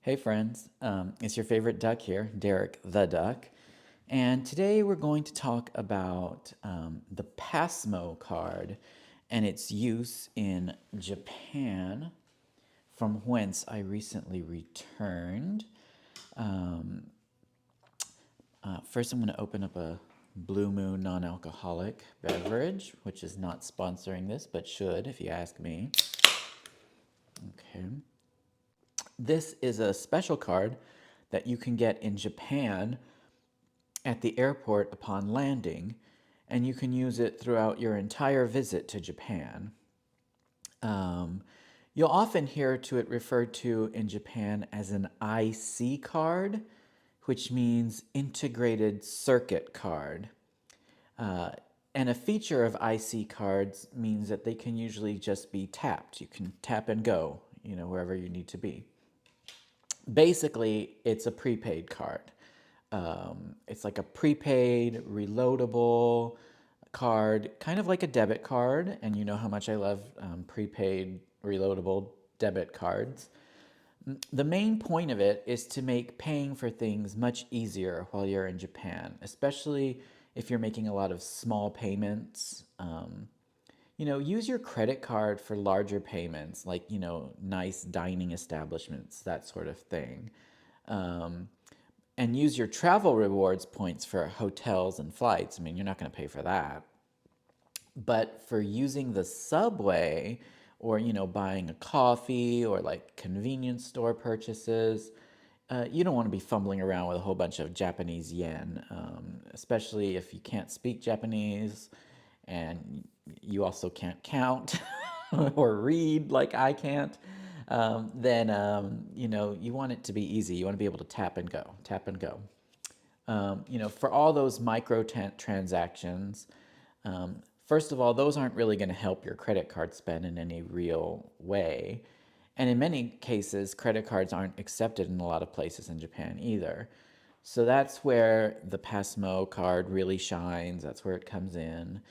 Hey friends, it's your favorite duck here, Derek the Duck. And today we're going to talk about the PASMO card and its use in Japan, from whence I recently returned. First, I'm going to open up a Blue Moon non alcoholic beverage, which is not sponsoring this, but should if you ask me. Okay. This is a special card that you can get in Japan at the airport upon landing, and you can use it throughout your entire visit to Japan. Um, you'll often hear to it referred to in Japan as an IC card, which means integrated circuit card. Uh, and a feature of IC cards means that they can usually just be tapped. You can tap and go, wherever you need to be. Basically, it's a prepaid card. It's like a prepaid, reloadable card, kind of like a debit card. And you know how much I love prepaid, reloadable debit cards. The main point of it is to make paying for things much easier while you're in Japan, especially if you're making a lot of small payments. Use your credit card for larger payments, like, nice dining establishments, that sort of thing. Um, and use your travel rewards points for hotels and flights. I mean, you're not going to pay for that. But for using the subway or, buying a coffee or like convenience store purchases, you don't want to be fumbling around with a whole bunch of Japanese yen, especially if you can't speak Japanese and you also can't count or read like I can't. Then you want it to be easy. You want to be able to tap and go, tap and go. For all those micro transactions, first of all, those aren't really going to help your credit card spend in any real way. And in many cases, credit cards aren't accepted in a lot of places in Japan either. So that's where the PASMO card really shines. That's where it comes in.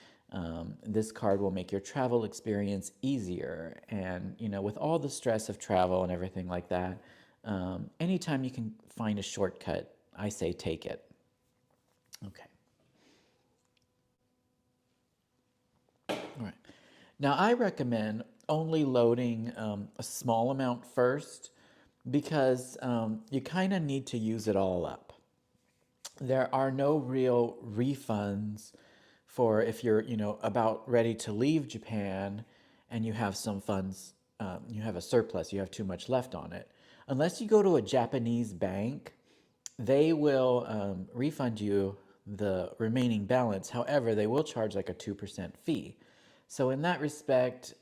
This card will make your travel experience easier. And, with all the stress of travel and everything like that, anytime you can find a shortcut, I say take it. Okay. All right. Now, I recommend only loading a small amount first because you kind of need to use it all up. There are no real refunds for if you're, about ready to leave Japan and you have some funds, you have a surplus, you have too much left on it. Unless you go to a Japanese bank, they will refund you the remaining balance. However, they will charge like a 2% fee. So, in that respect,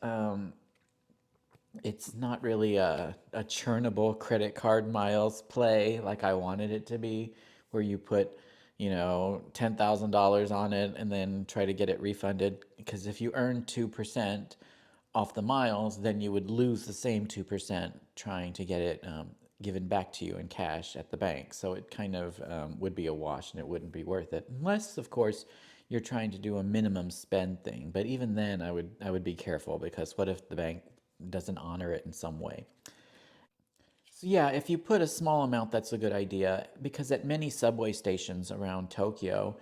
it's not really a churnable credit card miles play like I wanted it to be, where you put, $10,000 on it and then try to get it refunded. Because if you earn 2% off the miles, then you would lose the same 2% trying to get it given back to you in cash at the bank. So it kind of would be a wash and it wouldn't be worth it. Unless, of course, you're trying to do a minimum spend thing. But even then, I would be careful because what if the bank doesn't honor it in some way? So yeah, if you put a small amount, that's a good idea because at many subway stations around Tokyo,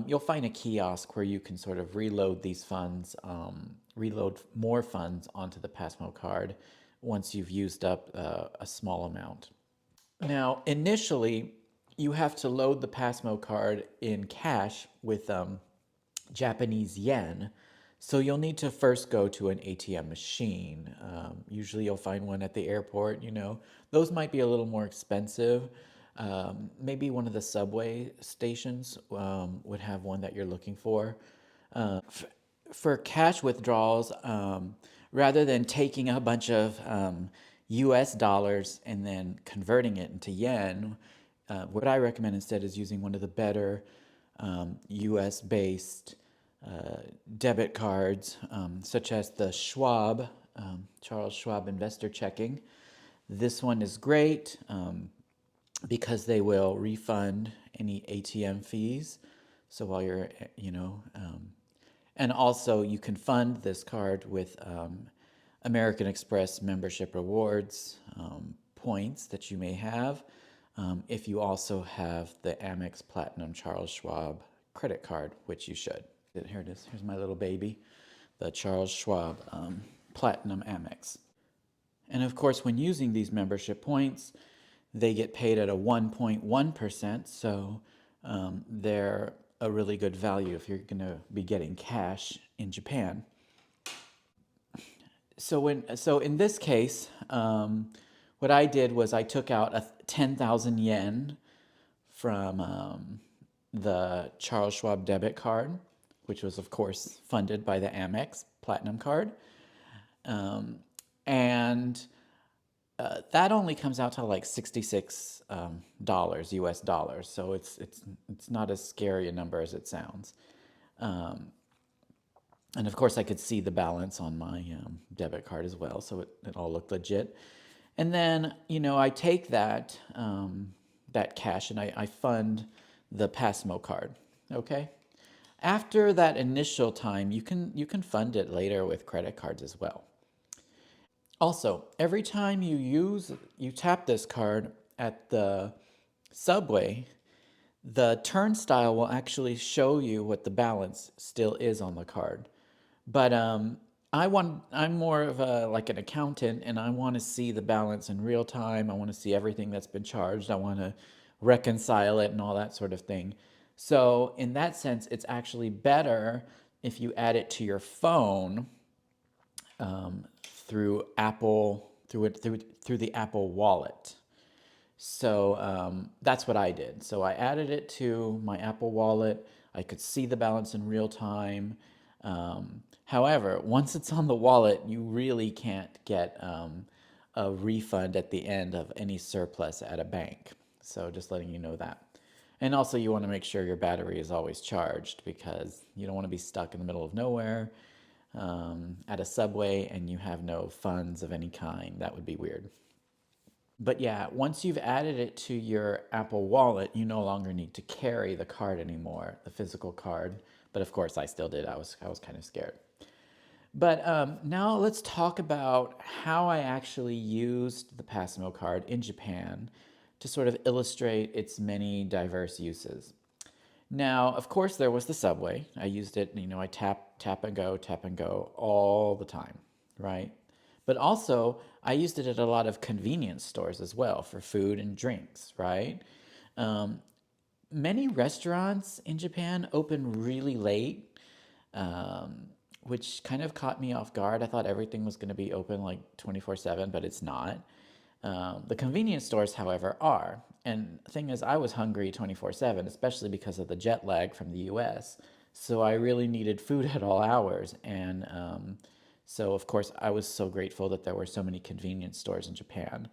you'll find a kiosk where you can sort of reload these funds, reload more funds onto the Pasmo card once you've used up a small amount. Now, initially, you have to load the Pasmo card in cash with Japanese yen. So you'll need to first go to an ATM machine. Usually you'll find one at the airport, Those might be a little more expensive. Maybe one of the subway stations would have one that you're looking for. For cash withdrawals, rather than taking a bunch of US dollars and then converting it into yen, what I recommend instead is using one of the better US based debit cards, such as the Schwab, Charles Schwab Investor Checking. This one is great because they will refund any ATM fees. So while you're, and also you can fund this card with American Express membership rewards points that you may have if you also have the Amex Platinum Charles Schwab credit card, which you should. Here it is. Here's my little baby, the Charles Schwab Platinum Amex. And of course, when using these membership points, they get paid at a 1.1%. So they're a really good value if you're going to be getting cash in Japan. So in this case, what I did was I took out 10,000 yen from the Charles Schwab debit card, which was of course funded by the Amex Platinum card, and that only comes out to like $66 US dollars. So it's not as scary a number as it sounds. And of course, I could see the balance on my debit card as well, so it all looked legit. And then, I take that that cash and I fund the PASMO card. Okay. After that initial time, you can fund it later with credit cards as well. Also, every time you tap this card at the subway, the turnstile will actually show you what the balance still is on the card. But I'm more of like an accountant, and I want to see the balance in real time. I want to see everything that's been charged. I want to reconcile it and all that sort of thing. So in that sense, it's actually better if you add it to your phone through through the Apple Wallet. So that's what I did. So I added it to my Apple Wallet. I could see the balance in real time. However, once it's on the wallet, you really can't get a refund at the end of any surplus at a bank. So just letting you know that. And also, you want to make sure your battery is always charged because you don't want to be stuck in the middle of nowhere at a subway and you have no funds of any kind. That would be weird. But yeah, once you've added it to your Apple Wallet, you no longer need to carry the card anymore, the physical card. But of course, I still did. I was kind of scared. But now let's talk about how I actually used the PASMO card in Japan to sort of illustrate its many diverse uses. Now, of course, there was the subway. I used it, I tap and go all the time, right? But also, I used it at a lot of convenience stores as well for food and drinks, right? Many restaurants in Japan open really late, which kind of caught me off guard. I thought everything was going to be open like 24/7, but it's not. The convenience stores, however, are. And the thing is, I was hungry 24/7, especially because of the jet lag from the US. So I really needed food at all hours. And so, of course, I was so grateful that there were so many convenience stores in Japan.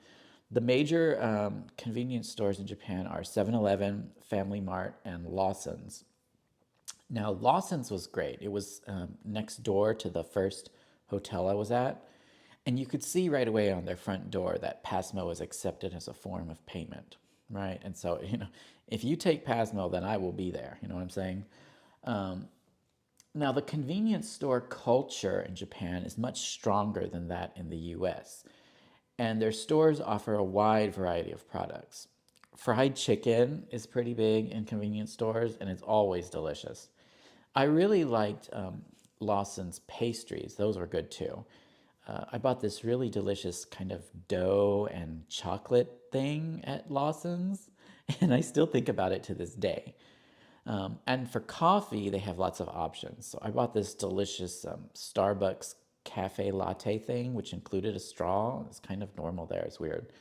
The major convenience stores in Japan are 7-Eleven, Family Mart, and Lawson's. Now, Lawson's was great. It was next door to the first hotel I was at. And you could see right away on their front door that PASMO was accepted as a form of payment, right? And so, if you take PASMO, then I will be there. You know what I'm saying? Now, the convenience store culture in Japan is much stronger than that in the US. And their stores offer a wide variety of products. Fried chicken is pretty big in convenience stores, and it's always delicious. I really liked Lawson's pastries. Those were good too. I bought this really delicious kind of dough and chocolate thing at Lawson's, and I still think about it to this day. And for coffee, they have lots of options. So I bought this delicious Starbucks cafe latte thing, which included a straw. It's kind of normal there. It's weird.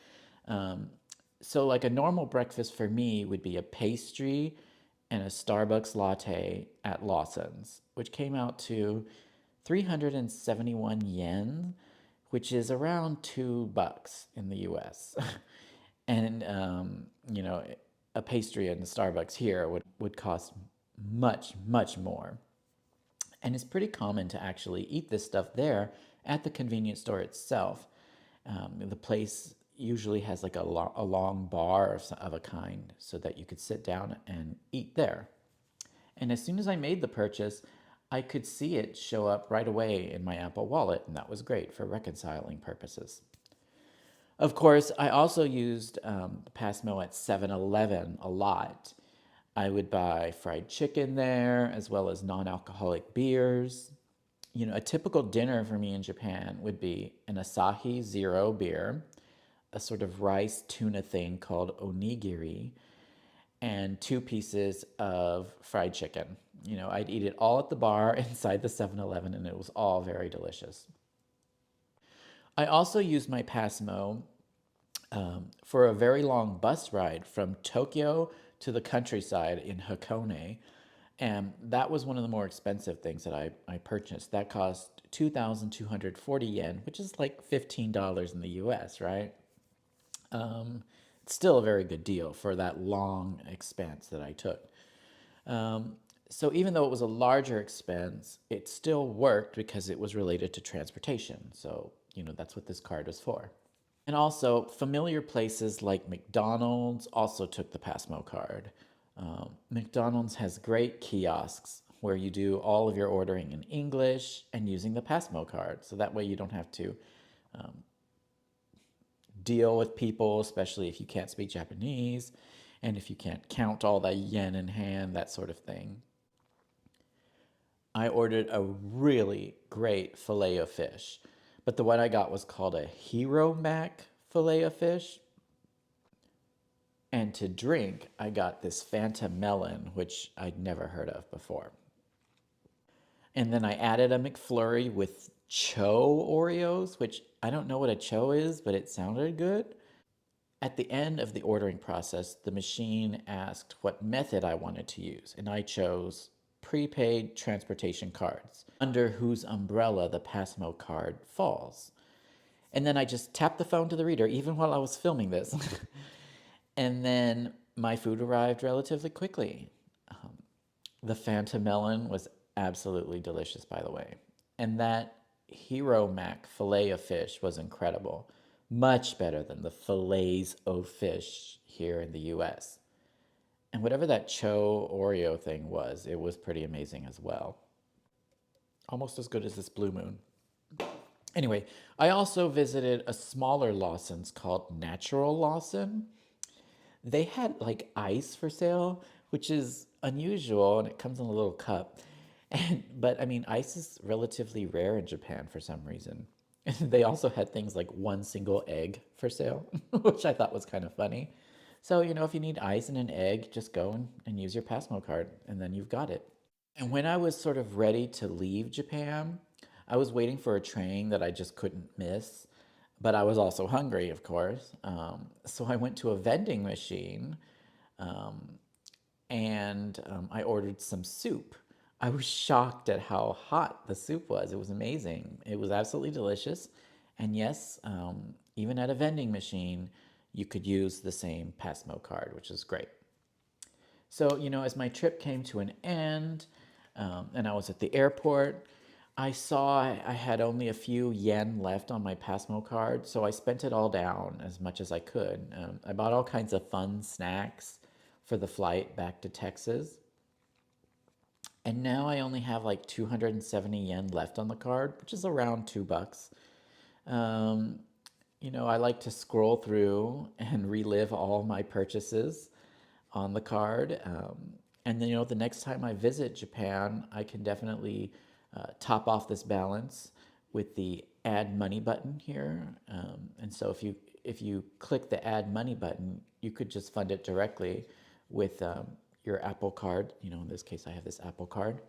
So, like a normal breakfast for me would be a pastry and a Starbucks latte at Lawson's, which came out to 371 yen, which is around $2 in the US. And, a pastry in Starbucks here would cost much, much more. And it's pretty common to actually eat this stuff there at the convenience store itself. The place usually has like a long bar of a kind so that you could sit down and eat there. And as soon as I made the purchase, I could see it show up right away in my Apple Wallet, and that was great for reconciling purposes. Of course, I also used PASMO at 7-Eleven a lot. I would buy fried chicken there as well as non alcoholic beers. A typical dinner for me in Japan would be an Asahi Zero beer, a sort of rice tuna thing called onigiri, and 2 pieces of fried chicken. I'd eat it all at the bar inside the 7-Eleven, and it was all very delicious. I also used my PASMO for a very long bus ride from Tokyo to the countryside in Hakone. And that was one of the more expensive things that I purchased. That cost 2,240 yen, which is like $15 in the US, right? It's still a very good deal for that long expense that I took. So even though it was a larger expense, it still worked because it was related to transportation. So, that's what this card is for. And also, familiar places like McDonald's also took the Passmo card. McDonald's has great kiosks where you do all of your ordering in English and using the Passmo card. So that way you don't have to deal with people, especially if you can't speak Japanese and if you can't count all the yen in hand, that sort of thing. I ordered a really great filet of fish, but the one I got was called a Hero Mac filet of fish. And to drink, I got this Fanta melon, which I'd never heard of before. And then I added a McFlurry with Cho Oreos, which I don't know what a Cho is, but it sounded good. At the end of the ordering process, the machine asked what method I wanted to use, and I chose prepaid transportation cards, under whose umbrella the Passmo card falls. And then I just tapped the phone to the reader, even while I was filming this. And then my food arrived relatively quickly. The Fanta melon was absolutely delicious, by the way. And that Hero Mac filet of fish was incredible. Much better than the fillets of fish here in the US. And whatever that Cho Oreo thing was, it was pretty amazing as well. Almost as good as this Blue Moon. Anyway, I also visited a smaller Lawson's called Natural Lawson. They had like ice for sale, which is unusual, and it comes in a little cup. But I mean, ice is relatively rare in Japan for some reason. And they also had things like one single egg for sale, which I thought was kind of funny. So, if you need ice and an egg, just go and use your Passmo card, and then you've got it. And when I was sort of ready to leave Japan, I was waiting for a train that I just couldn't miss. But I was also hungry, of course. So I went to a vending machine and I ordered some soup. I was shocked at how hot the soup was. It was amazing. It was absolutely delicious. And yes, even at a vending machine, you could use the same Passmo card, which is great. So, as my trip came to an end and I was at the airport, I saw I had only a few yen left on my Passmo card, so I spent it all down as much as I could. I bought all kinds of fun snacks for the flight back to Texas. And now I only have like 270 yen left on the card, which is around $2. Um, I like to scroll through and relive all my purchases on the card. And then, the next time I visit Japan, I can definitely top off this balance with the add money button here. And so if you click the add money button, you could just fund it directly with your Apple card. In this case, I have this Apple card.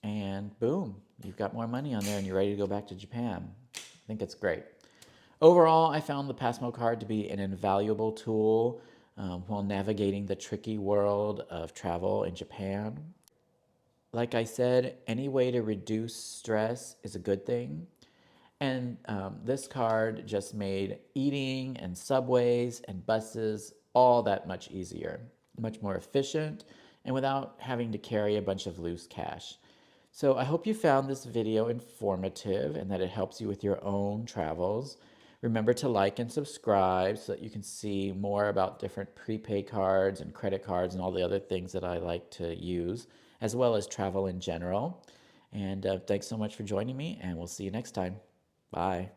And boom, you've got more money on there and you're ready to go back to Japan. I think it's great. Overall, I found the Passmo card to be an invaluable tool while navigating the tricky world of travel in Japan. Like I said, any way to reduce stress is a good thing. And this card just made eating and subways and buses all that much easier, much more efficient, and without having to carry a bunch of loose cash. So I hope you found this video informative and that it helps you with your own travels. Remember to like and subscribe so that you can see more about different prepaid cards and credit cards and all the other things that I like to use, as well as travel in general. And thanks so much for joining me, and we'll see you next time. Bye.